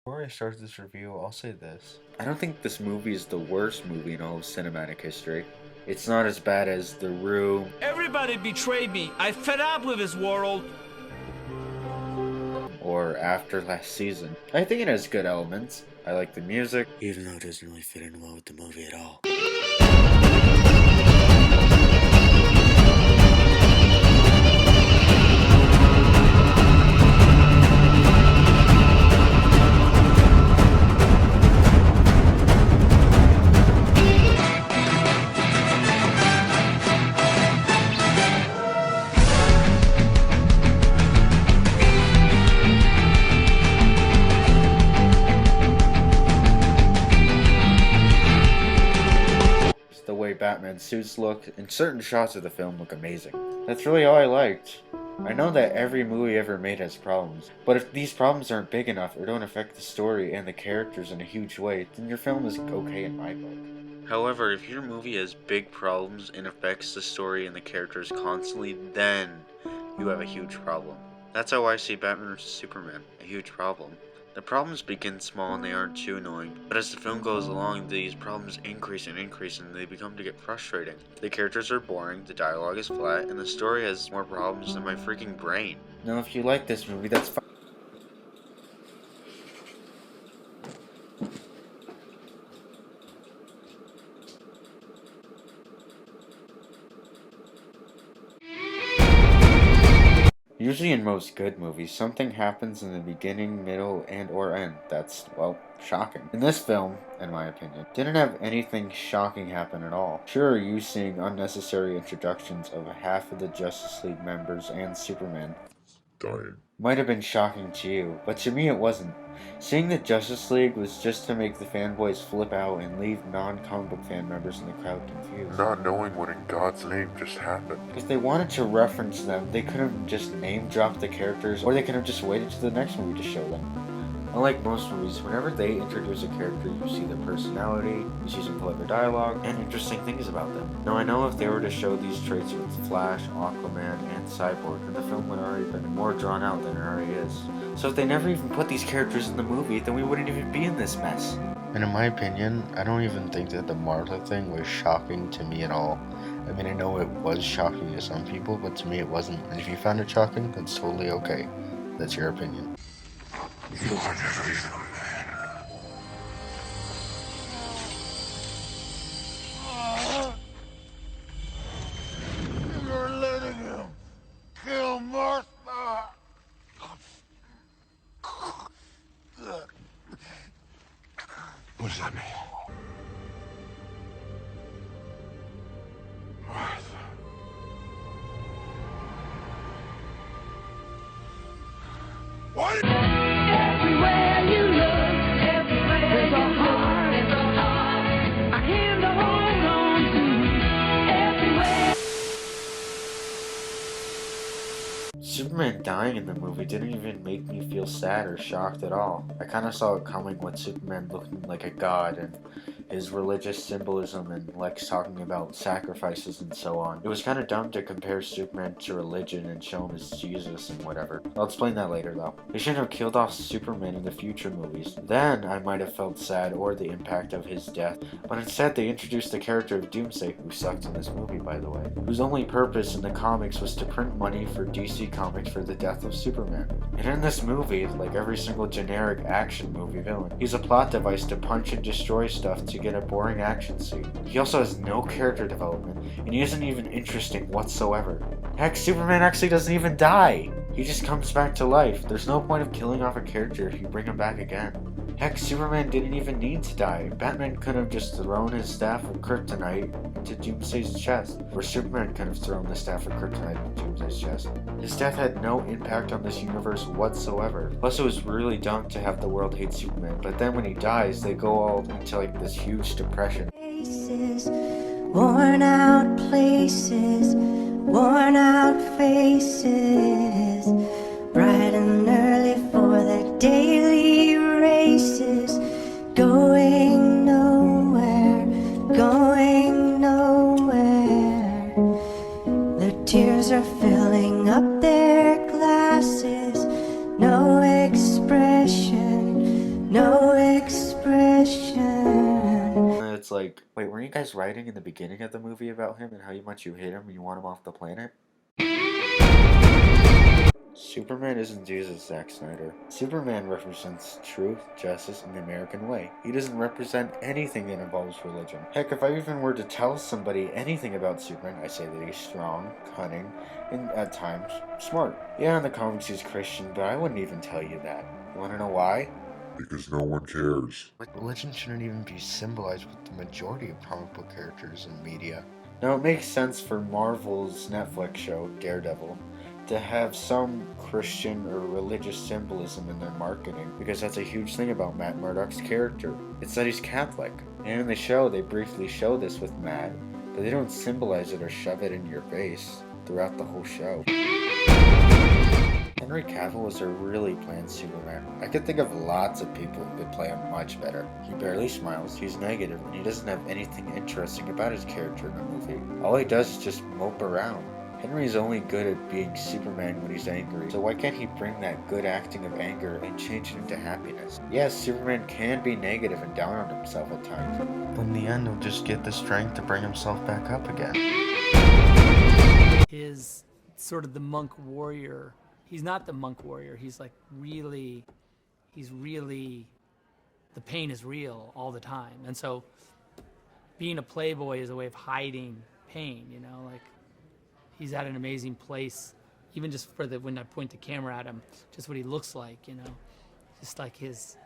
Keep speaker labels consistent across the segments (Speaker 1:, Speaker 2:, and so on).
Speaker 1: Before I start this review, I'll say this. I don't think this movie is the worst movie in all of cinematic history. It's not as bad as The Room
Speaker 2: Everybody betrayed me. I fed up with this world.
Speaker 1: or After Last Season. I think it has good elements. I like the music, even though it doesn't really fit in well with the movie at all. The way Batman's suits look, and certain shots of the film look amazing. That's really all I liked. I know that every movie ever made has problems, but if these problems aren't big enough or don't affect the story and the characters in a huge way, then your film is okay in my book. However, if your movie has big problems and affects the story and the characters constantly, then you have a huge problem. That's how I see Batman vs Superman, a huge problem. The problems begin small and they aren't too annoying, but as the film goes along, these problems increase and increase and they become to get frustrating. The characters are boring, the dialogue is flat, and the story has more problems than my freaking brain. Now if you like this movie, that's fine. Usually in most good movies, something happens in the beginning, middle, and or end that's, well, shocking. In this film, in my opinion, didn't have anything shocking happen at all. Sure, you seeing unnecessary introductions of half of the Justice League members and Superman dying might have been shocking to you, but to me it wasn't. Seeing the Justice League was just to make the fanboys flip out and leave non-comic book fan members in the crowd confused.
Speaker 3: Not knowing what in God's name just happened.
Speaker 1: If they wanted to reference them, they could have just name-dropped the characters, or they could have just waited to the next movie to show them. Unlike most movies, whenever they introduce a character, you see their personality, you see some clever dialogue, and interesting things about them. Now I know if they were to show these traits with Flash, Aquaman, and Cyborg, then the film would already been more drawn out than it already is. So if they never even put these characters in the movie, then we wouldn't even be in this mess. And in my opinion, I don't even think that the Martha thing was shocking to me at all. I mean, I know it was shocking to some people, but to me it wasn't. And if you found it shocking, that's totally okay. That's your opinion.
Speaker 3: You are never even a man. You're letting him kill Martha. What does that mean? Martha. What?
Speaker 4: Everywhere you look, there's a heart, a hand to hold on to. Everywhere.
Speaker 1: Superman dying in the movie didn't even make me feel sad or shocked at all. I kind of saw it coming with Superman looking like a god and his religious symbolism and Lex talking about sacrifices and so on. It was kind of dumb to compare Superman to religion and show him as Jesus and whatever. I'll explain that later though. They shouldn't have killed off Superman in the future movies. Then I might have felt sad or the impact of his death, but instead they introduced the character of Doomsday, who sucked in this movie by the way, whose only purpose in the comics was to print money for DC Comics for the death of Superman. And in this movie, like every single generic action movie villain, he's a plot device to punch and destroy stuff to get a boring action scene. He also has no character development, and he isn't even interesting whatsoever. Heck, Superman actually doesn't even die! He just comes back to life. There's no point of killing off a character if you bring him back again. Heck, Superman didn't even need to die. Batman could have just thrown his staff of kryptonite into Doomsday's chest, or Superman could have thrown the staff of kryptonite into Doomsday's chest. His death had no impact on this universe whatsoever. Plus, it was really dumb to have the world hate Superman, but then when he dies, they go all into like this huge depression.
Speaker 5: Faces, worn out places, worn out faces, bright and early for their daily races, going nowhere, going nowhere. Their tears are filling up their glasses, no expression, no expression.
Speaker 1: And it's like, wait, weren't you guys writing in the beginning of the movie about him and how much you hate him and you want him off the planet? Superman isn't Jesus, Zack Snyder. Superman represents truth, justice, and the American way. He doesn't represent anything that involves religion. Heck, if I even were to tell somebody anything about Superman, I say that he's strong, cunning, and at times, smart. Yeah, in the comics he's Christian, but I wouldn't even tell you that. You wanna know why?
Speaker 3: Because no one cares.
Speaker 1: But religion shouldn't even be symbolized with the majority of comic book characters in media. Now, it makes sense for Marvel's Netflix show, Daredevil, to have some Christian or religious symbolism in their marketing, because that's a huge thing about Matt Murdock's character. It's that he's Catholic. And in the show, they briefly show this with Matt, but they don't symbolize it or shove it in your face throughout the whole show. Henry Cavill was a really bland Superman. I could think of lots of people who could play him much better. He barely smiles, he's negative, and he doesn't have anything interesting about his character in the movie. All he does is just mope around. Henry's only good at being Superman when he's angry, so why can't he bring that good acting of anger and change it into happiness? Yes, Superman can be negative and down on himself at times, but in the end he'll just get the strength to bring himself back up again.
Speaker 6: Is sort of the monk warrior. He's not the monk warrior. He's like really, the pain is real all the time. And so being a playboy is a way of hiding pain, you know, like he's at an amazing place, even just for when I point the camera at him, just what he looks like, you know, just like he's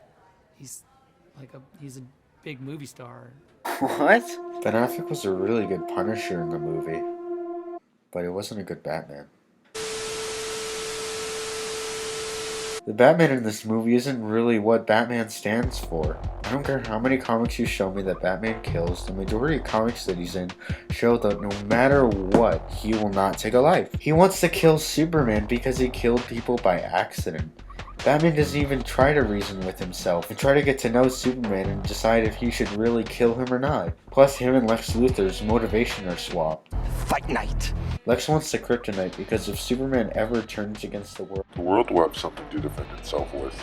Speaker 6: a big movie star.
Speaker 1: What? Ben Affleck was a really good Punisher in the movie, but he wasn't a good Batman. The Batman in this movie isn't really what Batman stands for. I don't care how many comics you show me that Batman kills, the majority of comics that he's in show that no matter what, he will not take a life. He wants to kill Superman because he killed people by accident. Batman doesn't even try to reason with himself and try to get to know Superman and decide if he should really kill him or not. Plus, him and Lex Luthor's motivation are swapped.
Speaker 7: Fight night.
Speaker 1: Lex wants the kryptonite because if Superman ever turns against the
Speaker 3: world will have something to defend itself with.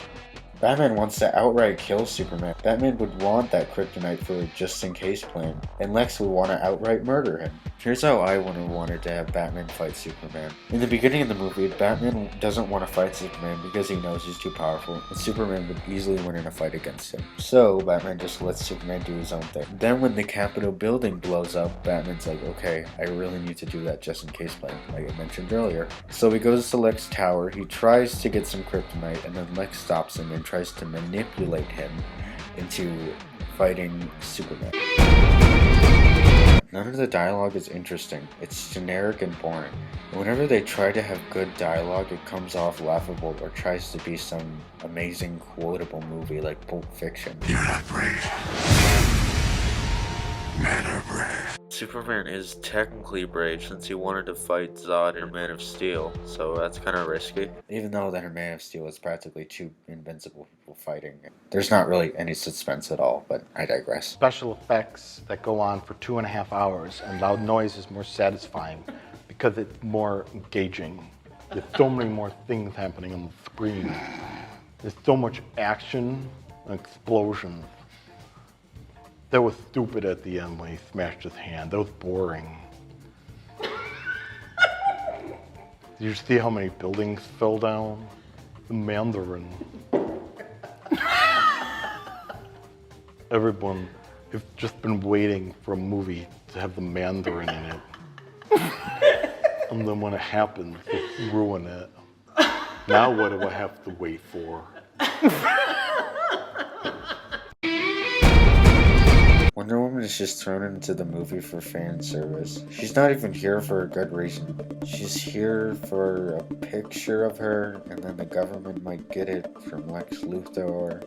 Speaker 1: Batman wants to outright kill Superman. Batman would want that kryptonite for a just-in-case plan, and Lex would want to outright murder him. Here's how I would have wanted to have Batman fight Superman. In the beginning of the movie, Batman doesn't want to fight Superman because he knows he's too powerful, and Superman would easily win in a fight against him. So, Batman just lets Superman do his own thing. Then when the Capitol building blows up, Batman's like, okay, I really need to do that just-in-case plan, like I mentioned earlier. So he goes to Lex's tower, he tries to get some kryptonite, and then Lex stops him and tries to manipulate him into fighting Superman. None of the dialogue is interesting. It's generic and boring. And whenever they try to have good dialogue, it comes off laughable or tries to be some amazing quotable movie like Pulp Fiction.
Speaker 3: You're not brave. Men are brave.
Speaker 1: Superman is technically brave since he wanted to fight Zod in Man of Steel, so that's kind of risky. Even though that in Man of Steel is practically two invincible people fighting. There's not really any suspense at all, but I digress.
Speaker 8: Special effects that go on for 2.5 hours, and loud noise is more satisfying because it's more engaging. There's so many more things happening on the screen. There's so much action and explosions. That was stupid at the end when he smashed his hand. That was boring. Did you see how many buildings fell down? The Mandarin. Everyone has just been waiting for a movie to have the Mandarin in it. And then when it happens, they ruin it. Now what do I have to wait for?
Speaker 1: Wonder Woman is just thrown into the movie for fan service. She's not even here for a good reason. She's here for a picture of her, and then the government might get it from Lex Luthor.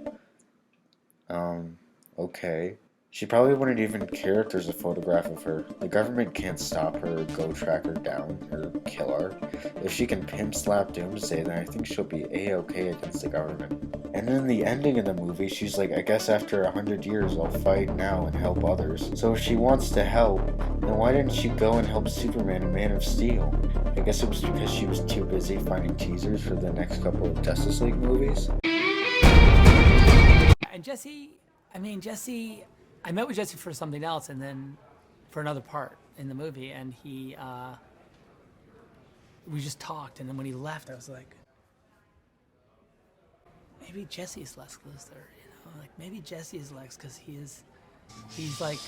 Speaker 1: Okay. She probably wouldn't even care if there's a photograph of her. The government can't stop her or go track her down or kill her. If she can pimp slap Doomsday, then I think she'll be A-okay against the government. And then the ending of the movie, she's like, I guess after 100 years I'll fight now and help others. So if she wants to help, then why didn't she go and help Superman in Man of Steel? I guess it was because she was too busy finding teasers for the next couple of Justice League movies?
Speaker 6: Jesse. I mean, Jesse. I met with Jesse for something else, and then for another part in the movie, and we just talked, and then when he left, I was like, maybe Jesse's Lex Luthor, you know, like maybe Jesse is Lex because he's like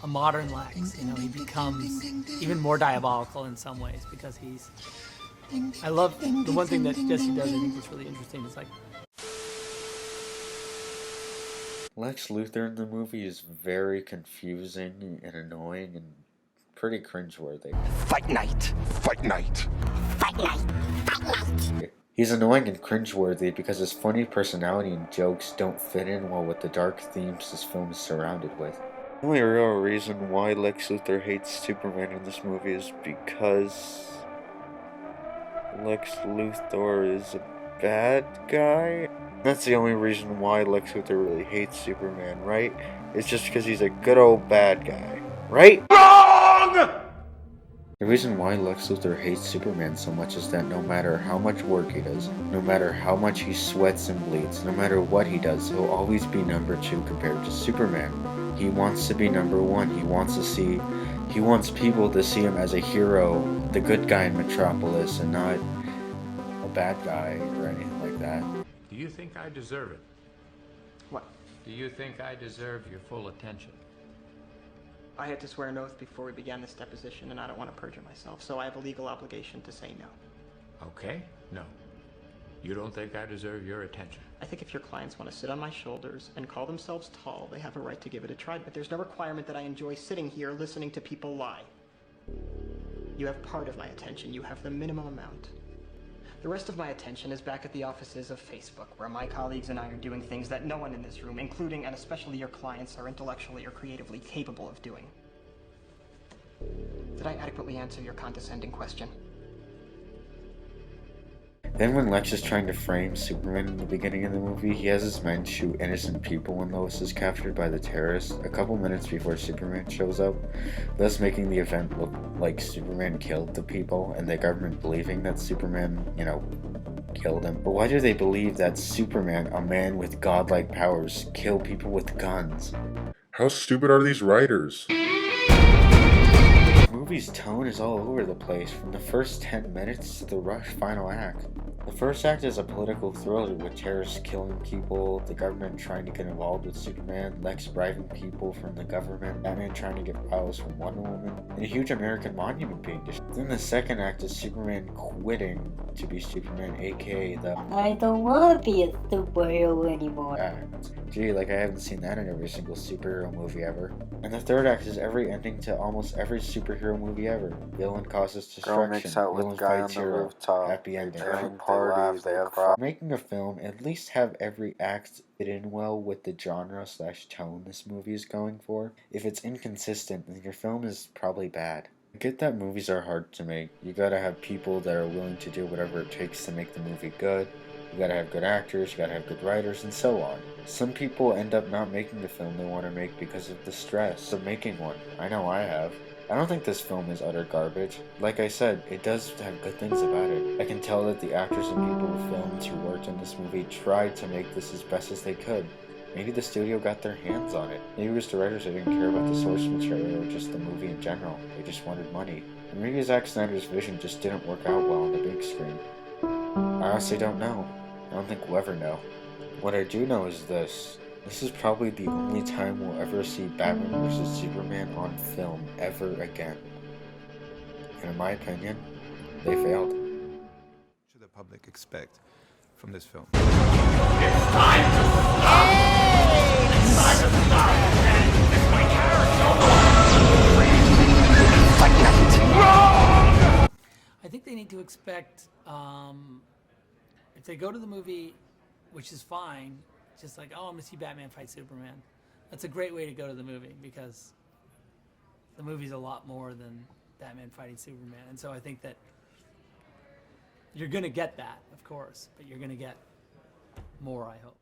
Speaker 6: a modern Lex, you know, he becomes even more diabolical in some ways because I love the one thing that Jesse does, I think that's really interesting, is like,
Speaker 1: Lex Luthor in the movie is very confusing and annoying and pretty cringeworthy.
Speaker 7: Fight night.
Speaker 3: Fight night.
Speaker 1: He's annoying and cringeworthy because his funny personality and jokes don't fit in well with the dark themes this film is surrounded with. The only real reason why Lex Luthor hates Superman in this movie is because Lex Luthor is a bad guy. That's the only reason why Lex Luthor really hates Superman, right? It's just because he's a good old bad guy, right? The reason why Lex Luthor hates Superman so much is that no matter how much work he does, no matter how much he sweats and bleeds, no matter what he does, he'll always be number 2 compared to Superman. He wants to be number 1. He wants people to see him as a hero, the good guy in Metropolis, and not a bad guy or anything like that.
Speaker 9: Do you think I deserve it?
Speaker 10: What?
Speaker 9: Do you think I deserve your full attention?
Speaker 10: I had to swear an oath before we began this deposition, and I don't want to perjure myself, so I have a legal obligation to say no.
Speaker 9: Okay, no. You don't think I deserve your attention?
Speaker 10: I think if your clients want to sit on my shoulders and call themselves tall, they have a right to give it a try, but there's no requirement that I enjoy sitting here listening to people lie. You have part of my attention. You have the minimum amount. The rest of my attention is back at the offices of Facebook, where my colleagues and I are doing things that no one in this room, including and especially your clients, are intellectually or creatively capable of doing. Did I adequately answer your condescending question?
Speaker 1: Then when Lex is trying to frame Superman in the beginning of the movie, he has his men shoot innocent people when Lois is captured by the terrorists a couple minutes before Superman shows up, thus making the event look like Superman killed the people and the government believing that Superman, killed him. But why do they believe that Superman, a man with godlike powers, killed people with guns?
Speaker 3: How stupid are these writers?
Speaker 1: The movie's tone is all over the place, from the first 10 minutes to the rushed final act. The first act is a political thriller with terrorists killing people, the government trying to get involved with Superman, Lex bribing people from the government, Batman trying to get files from Wonder Woman, and a huge American monument being destroyed. Then the second act is Superman quitting to be Superman, aka the
Speaker 5: I don't want to be a superhero anymore.
Speaker 1: act. Gee, like I haven't seen that in every single superhero movie ever. And the third act is every ending to almost every superhero movie ever. Villain causes destruction, villain fights hero, happy ending. Making a film, at least have every act fit in well with the genre/tone this movie is going for. If it's inconsistent, then your film is probably bad. I get that movies are hard to make. You gotta have people that are willing to do whatever it takes to make the movie good. You gotta have good actors, you gotta have good writers, and so on. Some people end up not making the film they want to make because of the stress of making one. I know I have. I don't think this film is utter garbage. Like I said, it does have good things about it. I can tell that the actors and people who filmed who worked on this movie tried to make this as best as they could. Maybe the studio got their hands on it. Maybe it was the writers that didn't care about the source material or just the movie in general. They just wanted money. And maybe Zack Snyder's vision just didn't work out well on the big screen. I honestly don't know. I don't think we'll ever know. What I do know is this. This is probably the only time we'll ever see Batman vs. Superman on film ever again. And in my opinion, they failed.
Speaker 11: What should the public expect from this film?
Speaker 6: I think they need to expect, if they go to the movie, which is fine, just like, oh, I'm gonna see Batman fight Superman. That's a great way to go to the movie because the movie's a lot more than Batman fighting Superman. And so I think that you're gonna get that, of course, but you're gonna get more, I hope.